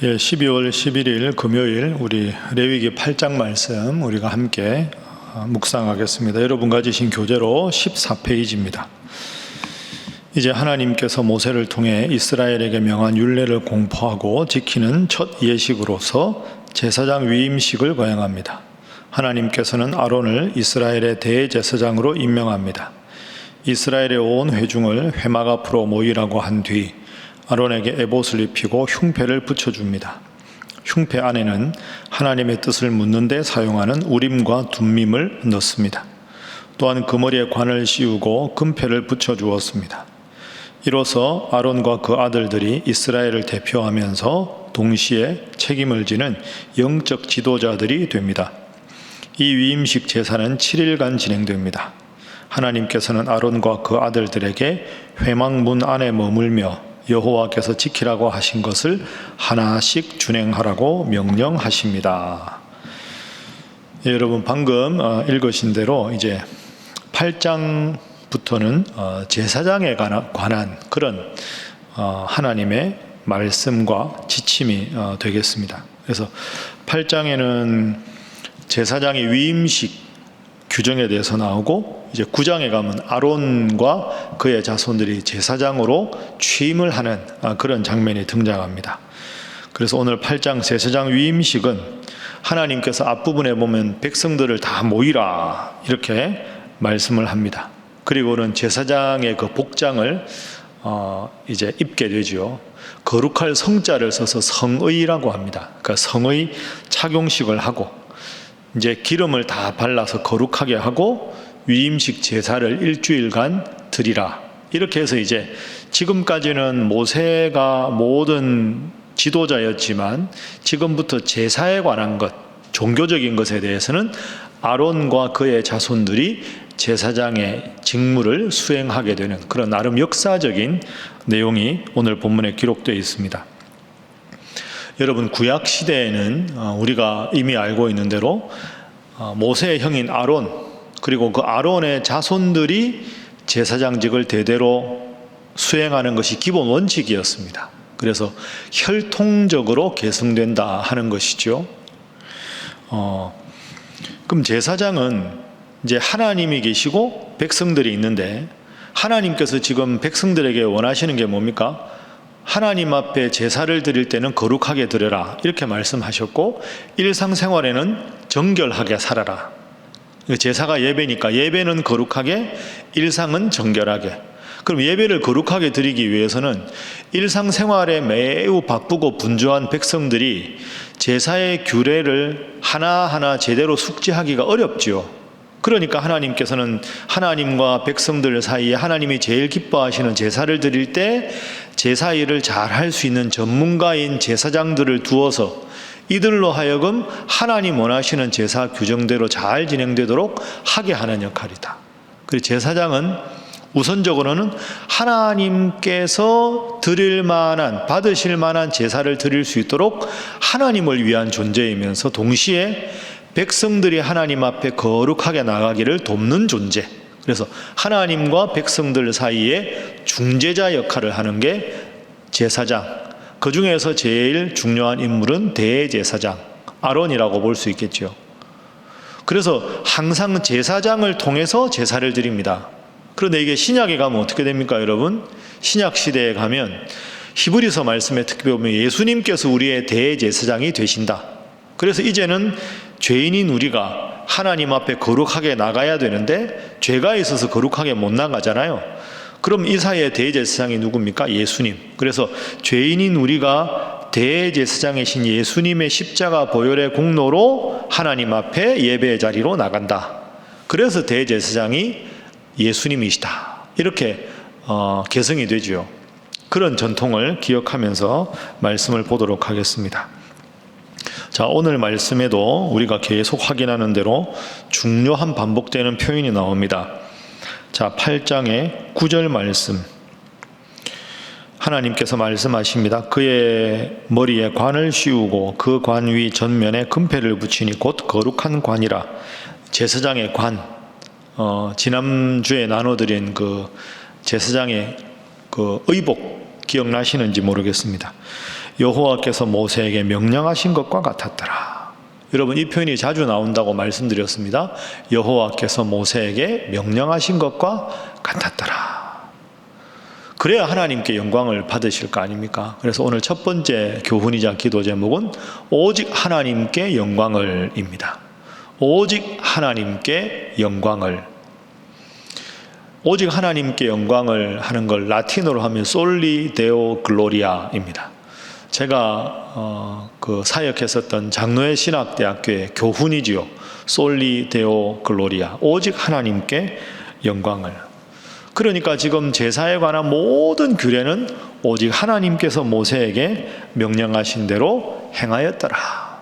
12월 11일 금요일 우리 레위기 8장 말씀 우리가 함께 묵상하겠습니다. 여러분 가지신 교재로 14페이지입니다. 이제 하나님께서 모세를 통해 이스라엘에게 명한 율례를 공포하고 지키는 첫 예식으로서 제사장 위임식을 거행합니다. 하나님께서는 아론을 이스라엘의 대제사장으로 임명합니다. 이스라엘의 온 회중을 회막 앞으로 모이라고 한 뒤 아론에게 에봇을 입히고 흉패를 붙여줍니다. 흉패 안에는 하나님의 뜻을 묻는 데 사용하는 우림과 둠밈을 넣습니다. 또한 그 머리에 관을 씌우고 금패를 붙여주었습니다. 이로써 아론과 그 아들들이 이스라엘을 대표하면서 동시에 책임을 지는 영적 지도자들이 됩니다. 이 위임식 제사는 7일간 진행됩니다. 하나님께서는 아론과 그 아들들에게 회막문 안에 머물며 여호와께서 지키라고 하신 것을 하나씩 준행하라고 명령하십니다. 여러분 방금 읽으신 대로 이제 8장부터는 제사장에 관한 그런 하나님의 말씀과 지침이 되겠습니다. 그래서 8장에는 제사장의 위임식 규정에 대해서 나오고, 이제 9장에 가면 아론과 그의 자손들이 제사장으로 취임을 하는 그런 장면이 등장합니다. 그래서 오늘 8장 제사장 위임식은 하나님께서 앞부분에 보면 백성들을 다 모이라 이렇게 말씀을 합니다. 그리고는 제사장의 그 복장을 이제 입게 되죠. 거룩할 성자를 써서 성의라고 합니다. 그러니까 성의 착용식을 하고 이제 기름을 다 발라서 거룩하게 하고 위임식 제사를 일주일간 드리라. 이렇게 해서 이제 지금까지는 모세가 모든 지도자였지만 지금부터 제사에 관한 것, 종교적인 것에 대해서는 아론과 그의 자손들이 제사장의 직무를 수행하게 되는 그런 나름 역사적인 내용이 오늘 본문에 기록되어 있습니다. 여러분 구약 시대에는 우리가 이미 알고 있는 대로 모세의 형인 아론 그리고 그 아론의 자손들이 제사장직을 대대로 수행하는 것이 기본 원칙이었습니다. 그래서 혈통적으로 계승된다 하는 것이죠. 그럼 제사장은 이제 하나님이 계시고 백성들이 있는데 하나님께서 지금 백성들에게 원하시는 게 뭡니까? 하나님 앞에 제사를 드릴 때는 거룩하게 드려라 이렇게 말씀하셨고, 일상생활에는 정결하게 살아라. 제사가 예배니까 예배는 거룩하게, 일상은 정결하게. 그럼 예배를 거룩하게 드리기 위해서는 일상생활에 매우 바쁘고 분주한 백성들이 제사의 규례를 하나하나 제대로 숙지하기가 어렵지요. 그러니까 하나님께서는 하나님과 백성들 사이에 하나님이 제일 기뻐하시는 제사를 드릴 때 제사 일을 잘 할 수 있는 전문가인 제사장들을 두어서 이들로 하여금 하나님 원하시는 제사 규정대로 잘 진행되도록 하게 하는 역할이다. 그리고 제사장은 우선적으로는 하나님께서 드릴 만한, 받으실 만한 제사를 드릴 수 있도록 하나님을 위한 존재이면서 동시에 백성들이 하나님 앞에 거룩하게 나가기를 돕는 존재. 그래서 하나님과 백성들 사이에 중재자 역할을 하는 게 제사장. 그 중에서 제일 중요한 인물은 대제사장, 아론이라고 볼 수 있겠죠. 그래서 항상 제사장을 통해서 제사를 드립니다. 그런데 이게 신약에 가면 어떻게 됩니까, 여러분? 신약 시대에 가면 히브리서 말씀에 특히 보면 예수님께서 우리의 대제사장이 되신다. 그래서 이제는 죄인인 우리가 하나님 앞에 거룩하게 나가야 되는데 죄가 있어서 거룩하게 못 나가잖아요. 그럼 이 사이에 대제사장이 누굽니까? 예수님. 그래서 죄인인 우리가 대제사장이신 예수님의 십자가 보혈의 공로로 하나님 앞에 예배의 자리로 나간다. 그래서 대제사장이 예수님이시다. 이렇게 계승이 되죠. 그런 전통을 기억하면서 말씀을 보도록 하겠습니다. 자, 오늘 말씀에도 우리가 계속 확인하는 대로 중요한 반복되는 표현이 나옵니다. 자, 8장의 9절 말씀. 하나님께서 말씀하십니다. 그의 머리에 관을 씌우고 그 관 위 전면에 금패를 붙이니 곧 거룩한 관이라. 제사장의 관, 지난주에 나눠드린 그 제사장의 그 의복 기억나시는지 모르겠습니다. 여호와께서 모세에게 명령하신 것과 같았더라. 여러분, 이 표현이 자주 나온다고 말씀드렸습니다. 여호와께서 모세에게 명령하신 것과 같았더라. 그래야 하나님께 영광을 받으실 거 아닙니까? 그래서 오늘 첫 번째 교훈이자 기도 제목은 오직 하나님께 영광을입니다. 오직 하나님께 영광을. 오직 하나님께 영광을 하는 걸 라틴어로 하면 솔리 데오 글로리아입니다. 제가 그 사역했었던 장로회 신학대학교의 교훈이지요. 솔리 데오 글로리아. 오직 하나님께 영광을. 그러니까 지금 제사에 관한 모든 규례는 오직 하나님께서 모세에게 명령하신 대로 행하였더라.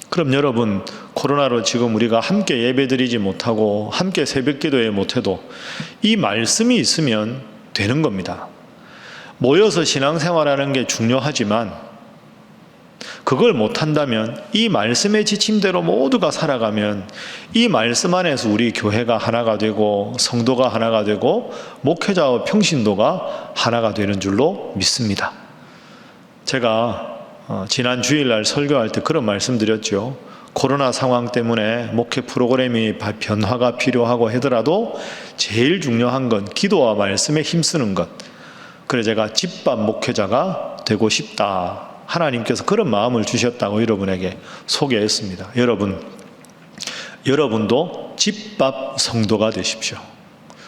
그럼 여러분, 코로나로 지금 우리가 함께 예배드리지 못하고 함께 새벽기도에 못해도 이 말씀이 있으면 되는 겁니다. 모여서 신앙생활하는 게 중요하지만 그걸 못한다면, 이 말씀의 지침대로 모두가 살아가면 이 말씀 안에서 우리 교회가 하나가 되고 성도가 하나가 되고 목회자와 평신도가 하나가 되는 줄로 믿습니다. 제가 지난 주일날 설교할 때 그런 말씀 드렸죠. 코로나 상황 때문에 목회 프로그램이 변화가 필요하고 하더라도 제일 중요한 건 기도와 말씀에 힘쓰는 것. 그래서 제가 집밥 목회자가 되고 싶다. 하나님께서 그런 마음을 주셨다고 여러분에게 소개했습니다. 여러분도 집밥 성도가 되십시오.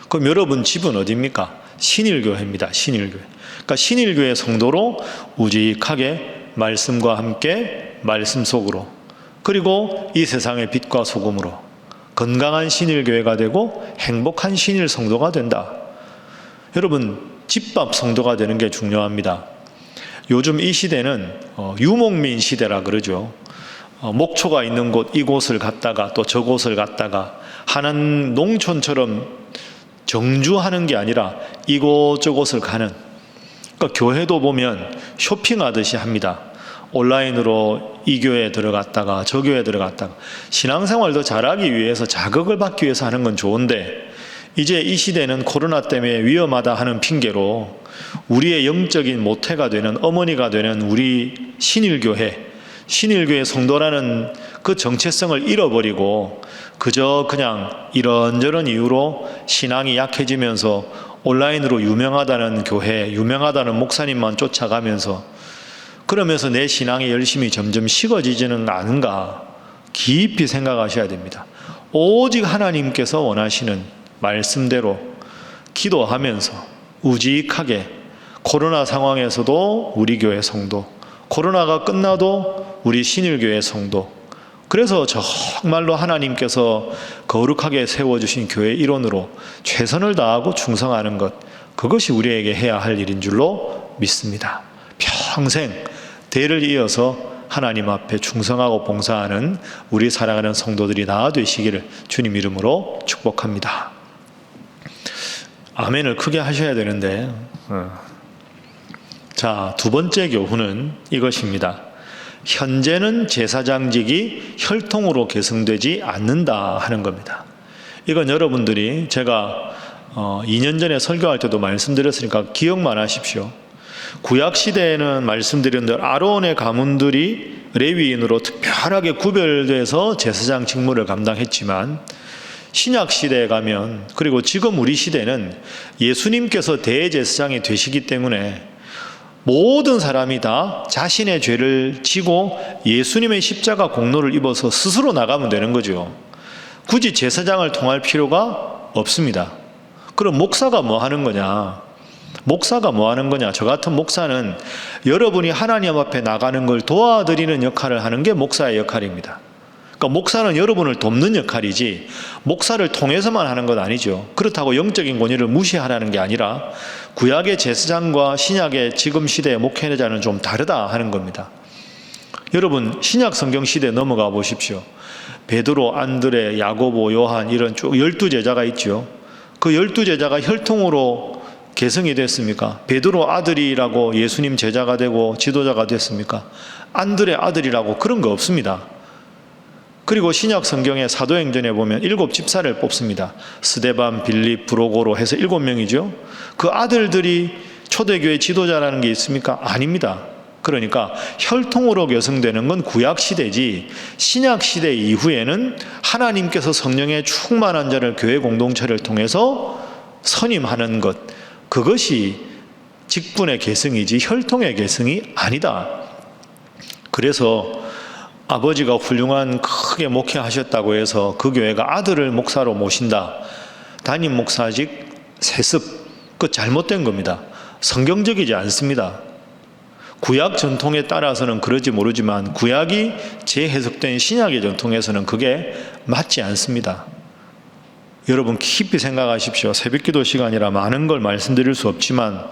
그럼 여러분 집은 어디입니까? 신일교회입니다. 신일교회. 그러니까 신일교회 성도로 우직하게 말씀과 함께 말씀 속으로, 그리고 이 세상의 빛과 소금으로 건강한 신일교회가 되고 행복한 신일 성도가 된다. 여러분, 집밥 성도가 되는 게 중요합니다. 요즘 이 시대는 유목민 시대라 그러죠. 목초가 있는 곳 이곳을 갔다가 또 저곳을 갔다가 하는, 농촌처럼 정주하는 게 아니라 이곳저곳을 가는. 그러니까 교회도 보면 쇼핑하듯이 합니다. 온라인으로 이 교회에 들어갔다가 저 교회에 들어갔다가. 신앙생활도 잘하기 위해서, 자극을 받기 위해서 하는 건 좋은데, 이제 이 시대는 코로나 때문에 위험하다 하는 핑계로 우리의 영적인 모태가 되는, 어머니가 되는 우리 신일교회 성도라는 그 정체성을 잃어버리고 그저 그냥 이런저런 이유로 신앙이 약해지면서 온라인으로 유명하다는 교회, 유명하다는 목사님만 쫓아가면서, 그러면서 내 신앙의 열심이 점점 식어지지는 않은가 깊이 생각하셔야 됩니다. 오직 하나님께서 원하시는 말씀대로 기도하면서 우직하게, 코로나 상황에서도 우리 교회 성도, 코로나가 끝나도 우리 신일교회 성도, 그래서 정말로 하나님께서 거룩하게 세워주신 교회 일원으로 최선을 다하고 충성하는 것, 그것이 우리에게 해야 할 일인 줄로 믿습니다. 평생 대를 이어서 하나님 앞에 충성하고 봉사하는 우리 사랑하는 성도들이 다 되시기를 주님 이름으로 축복합니다. 아멘을 크게 하셔야 되는데, 자, 두 번째 교훈은 이것입니다. 현재는 제사장직이 혈통으로 계승되지 않는다 하는 겁니다. 이건 여러분들이 제가 2년 전에 설교할 때도 말씀드렸으니까 기억만 하십시오. 구약시대에는 말씀드린 대로 아론의 가문들이 레위인으로 특별하게 구별돼서 제사장 직무를 감당했지만, 신약시대에 가면, 그리고 지금 우리 시대는 예수님께서 대제사장이 되시기 때문에 모든 사람이 다 자신의 죄를 지고 예수님의 십자가 공로를 입어서 스스로 나가면 되는 거죠. 굳이 제사장을 통할 필요가 없습니다. 그럼 목사가 뭐 하는 거냐? 목사가 뭐 하는 거냐? 저 같은 목사는 여러분이 하나님 앞에 나가는 걸 도와드리는 역할을 하는 게 목사의 역할입니다. 그러니까 목사는 여러분을 돕는 역할이지 목사를 통해서만 하는 건 아니죠. 그렇다고 영적인 권위를 무시하라는 게 아니라 구약의 제사장과 신약의 지금 시대의 목회자는 좀 다르다 하는 겁니다. 여러분, 신약 성경 시대에 넘어가 보십시오. 베드로, 안드레, 야고보, 요한 이런 쭉 12제자가 있죠. 그 12제자가 혈통으로 계승이 됐습니까? 베드로 아들이라고 예수님 제자가 되고 지도자가 됐습니까? 안드레 아들이라고 그런 거 없습니다. 그리고 신약 성경의 사도행전에 보면 7집사를 뽑습니다. 스데반, 빌립, 브로고로 해서 7명이죠. 그 아들들이 초대교회 지도자라는 게 있습니까? 아닙니다. 그러니까 혈통으로 계승되는 건 구약시대지 신약시대 이후에는 하나님께서 성령의 충만한 자를 교회 공동체를 통해서 선임하는 것, 그것이 직분의 계승이지 혈통의 계승이 아니다. 그래서 아버지가 훌륭한 크게 목회하셨다고 해서 그 교회가 아들을 목사로 모신다. 담임 목사직 세습, 그 잘못된 겁니다. 성경적이지 않습니다. 구약 전통에 따라서는 그러지 모르지만 구약이 재해석된 신약의 전통에서는 그게 맞지 않습니다. 여러분 깊이 생각하십시오. 새벽기도 시간이라 많은 걸 말씀드릴 수 없지만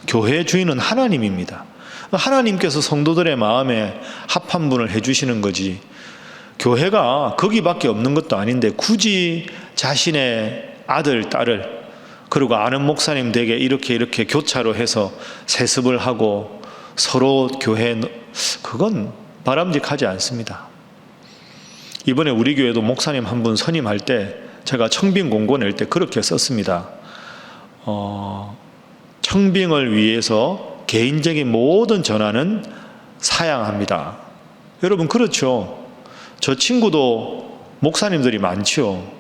교회의 주인은 하나님입니다. 하나님께서 성도들의 마음에 합한 분을 해주시는 거지, 교회가 거기밖에 없는 것도 아닌데 굳이 자신의 아들, 딸을, 그리고 아는 목사님 댁에 이렇게 교차로 해서 세습을 하고 서로 교회, 그건 바람직하지 않습니다. 이번에 우리 교회도 목사님 한 분 선임할 때 제가 청빙 공고 낼 때 그렇게 썼습니다. 청빙을 위해서 개인적인 모든 전화는 사양합니다. 여러분 그렇죠. 저 친구도 목사님들이 많죠.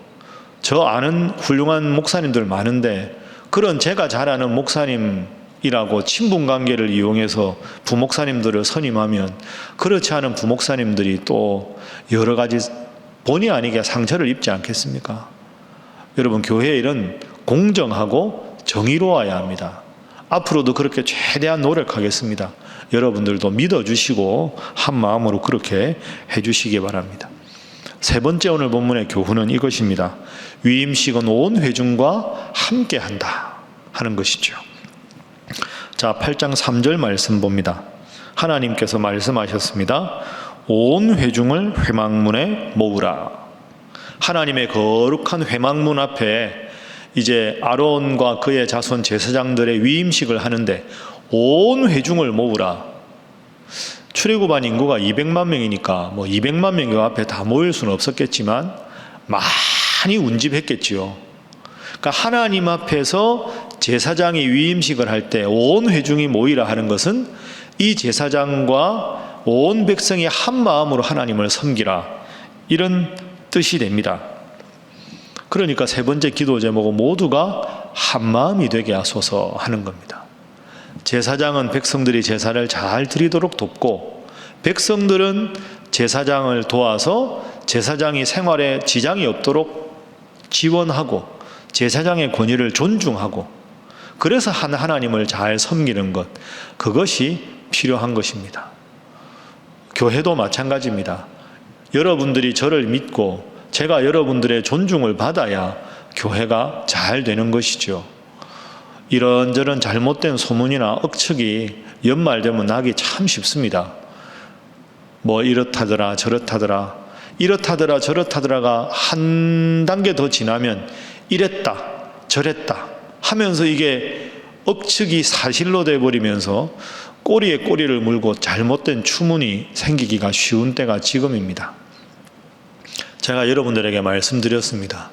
저 아는 훌륭한 목사님들 많은데 그런 제가 잘 아는 목사님이라고 친분관계를 이용해서 부목사님들을 선임하면 그렇지 않은 부목사님들이 또 여러 가지 본의 아니게 상처를 입지 않겠습니까? 여러분 교회의 일은 공정하고 정의로워야 합니다. 앞으로도 그렇게 최대한 노력하겠습니다. 여러분들도 믿어주시고 한 마음으로 그렇게 해주시기 바랍니다. 세 번째 오늘 본문의 교훈은 이것입니다. 위임식은 온 회중과 함께 한다 하는 것이죠. 자, 8장 3절 말씀 봅니다. 하나님께서 말씀하셨습니다. 온 회중을 회막문에 모으라. 하나님의 거룩한 회막문 앞에 이제 아론과 그의 자손 제사장들의 위임식을 하는데 온 회중을 모으라. 출애굽한 인구가 200만 명이니까 뭐 200만 명 앞에 다 모일 수는 없었겠지만 많이 운집했겠지요. 그러니까 하나님 앞에서 제사장이 위임식을 할 때 온 회중이 모이라 하는 것은 이 제사장과 온 백성이 한 마음으로 하나님을 섬기라, 이런 뜻이 됩니다. 그러니까 세 번째 기도 제목은 모두가 한 마음이 되게 하소서 하는 겁니다. 제사장은 백성들이 제사를 잘 드리도록 돕고 백성들은 제사장을 도와서 제사장이 생활에 지장이 없도록 지원하고 제사장의 권위를 존중하고 그래서 하나님을 잘 섬기는 것, 그것이 필요한 것입니다. 교회도 마찬가지입니다. 여러분들이 저를 믿고 제가 여러분들의 존중을 받아야 교회가 잘 되는 것이죠. 이런저런 잘못된 소문이나 억측이 연말 되면 나기 참 쉽습니다. 뭐 이렇다더라 저렇다더라, 이렇다더라 저렇다더라가 한 단계 더 지나면 이랬다 저랬다 하면서 이게 억측이 사실로 돼버리면서 꼬리에 꼬리를 물고 잘못된 추문이 생기기가 쉬운 때가 지금입니다. 제가 여러분들에게 말씀드렸습니다.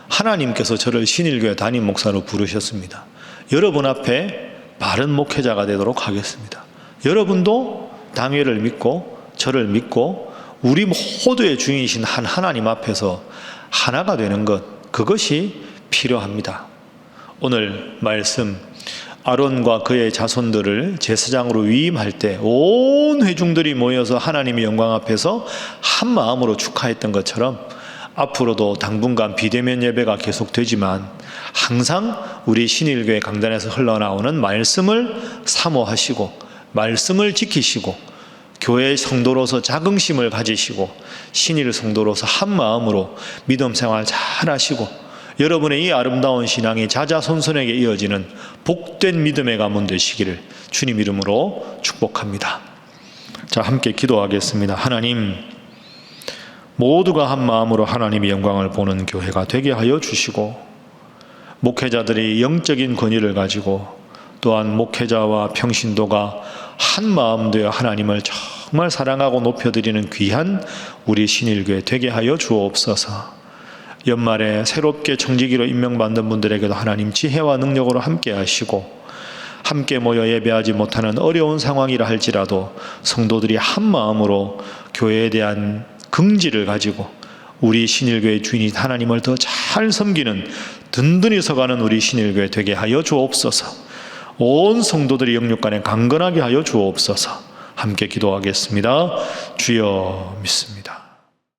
하나님께서 저를 신일교회 담임 목사로 부르셨습니다. 여러분 앞에 바른 목회자가 되도록 하겠습니다. 여러분도 당회를 믿고 저를 믿고 우리 모두의 주인이신 한 하나님 앞에서 하나가 되는 것, 그것이 필요합니다. 오늘 말씀, 아론과 그의 자손들을 제사장으로 위임할 때 온 회중들이 모여서 하나님의 영광 앞에서 한 마음으로 축하했던 것처럼 앞으로도 당분간 비대면 예배가 계속되지만 항상 우리 신일교회 강단에서 흘러나오는 말씀을 사모하시고 말씀을 지키시고 교회의 성도로서 자긍심을 가지시고 신일 성도로서 한 마음으로 믿음 생활 잘 하시고 여러분의 이 아름다운 신앙이 자자손손에게 이어지는 복된 믿음의 가문 되시기를 주님 이름으로 축복합니다. 자, 함께 기도하겠습니다. 하나님, 모두가 한 마음으로 하나님의 영광을 보는 교회가 되게 하여 주시고 목회자들이 영적인 권위를 가지고 또한 목회자와 평신도가 한 마음 되어 하나님을 정말 사랑하고 높여드리는 귀한 우리 신일교회 되게 하여 주옵소서. 연말에 새롭게 청지기로 임명받는 분들에게도 하나님 지혜와 능력으로 함께 하시고 함께 모여 예배하지 못하는 어려운 상황이라 할지라도 성도들이 한 마음으로 교회에 대한 긍지를 가지고 우리 신일교회 주인이 하나님을 더 잘 섬기는 든든히 서가는 우리 신일교회 되게 하여 주옵소서. 온 성도들이 영육간에 강건하게 하여 주옵소서. 함께 기도하겠습니다. 주여 믿습니다.